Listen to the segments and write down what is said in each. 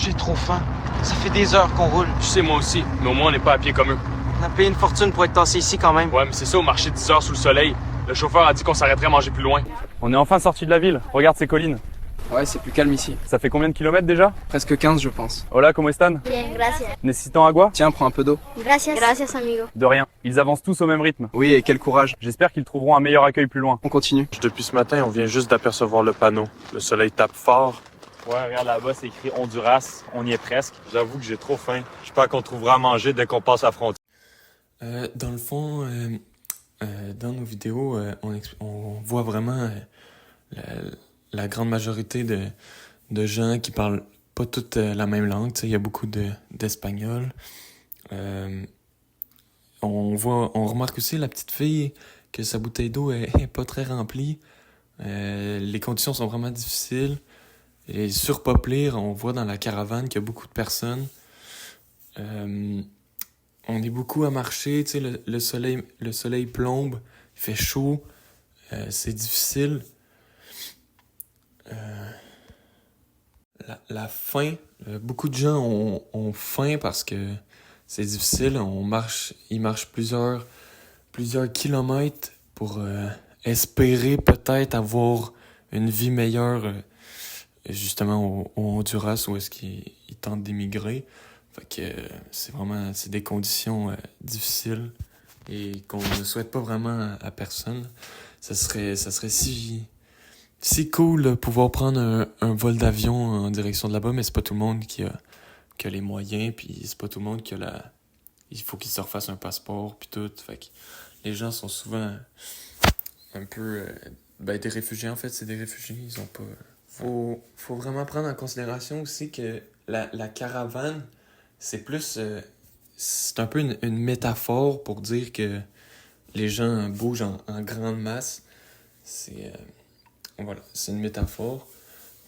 J'ai trop faim. Ça fait des heures qu'on roule. Je sais, moi aussi, mais au moins on n'est pas à pied comme eux. On a payé une fortune pour être tassé ici quand même. Ouais, mais c'est ça, au marché 10 heures sous le soleil. Le chauffeur a dit qu'on s'arrêterait à manger plus loin. On est enfin sorti de la ville. Regarde ces collines. Ouais, c'est plus calme ici. Ça fait combien de kilomètres déjà? Presque 15, je pense. Hola, ¿cómo están? Bien, gracias. Necesitan agua? Tiens, prends un peu d'eau. Gracias. Gracias, amigo. De rien. Ils avancent tous au même rythme. Oui, et quel courage. J'espère qu'ils trouveront un meilleur accueil plus loin. On continue. Depuis ce matin, on vient juste d'apercevoir le panneau. Le soleil tape fort. Ouais, regarde là-bas, c'est écrit Honduras. On y est presque. J'avoue que j'ai trop faim. J'espère qu'on trouvera à manger dès qu'on passe la frontière. Dans le fond, dans nos vidéos, on voit vraiment la grande majorité de gens qui parlent pas toutes la même langue. Il y a beaucoup d'Espagnol. On remarque aussi la petite fille que sa bouteille d'eau est pas très remplie. Les conditions sont vraiment difficiles. Et surpeuplées, on voit dans la caravane qu'il y a beaucoup de personnes. On est beaucoup à marcher, tu sais, le soleil plombe, il fait chaud, c'est difficile. La faim, beaucoup de gens ont faim parce que c'est difficile. Ils marchent plusieurs kilomètres pour espérer peut-être avoir une vie meilleure, justement au Honduras où est-ce qu'ils tentent d'émigrer. Fait que c'est des conditions difficiles et qu'on ne souhaite pas vraiment à personne. Ça serait si cool de pouvoir prendre un vol d'avion en direction de là-bas, mais c'est pas tout le monde qui a les moyens, puis c'est pas tout le monde qui a il faut qu'il se refasse un passeport puis tout. Fait que les gens sont souvent un peu des réfugiés. En fait, c'est des réfugiés, ils ont pas. Faut vraiment prendre en considération aussi que la caravane, c'est plus c'est un peu une métaphore pour dire que les gens bougent en grande masse. C'est une métaphore,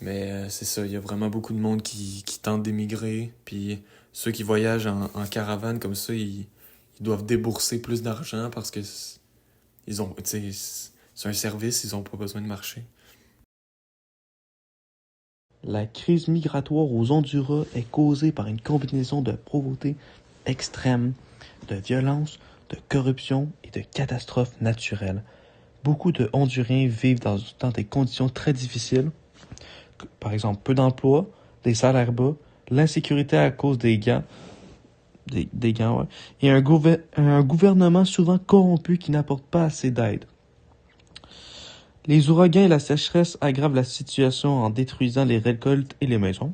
mais c'est ça, il y a vraiment beaucoup de monde qui tente d'émigrer, puis ceux qui voyagent en caravane comme ça, ils doivent débourser plus d'argent parce que c'est un service, ils ont pas besoin de marcher. La crise migratoire aux Honduras est causée par une combinaison de pauvreté extrême, de violence, de corruption et de catastrophes naturelles. Beaucoup de Honduriens vivent dans des conditions très difficiles, par exemple peu d'emplois, des salaires bas, l'insécurité à cause des gangs, ouais, et un gouvernement souvent corrompu qui n'apporte pas assez d'aide. Les ouragans et la sécheresse aggravent la situation en détruisant les récoltes et les maisons.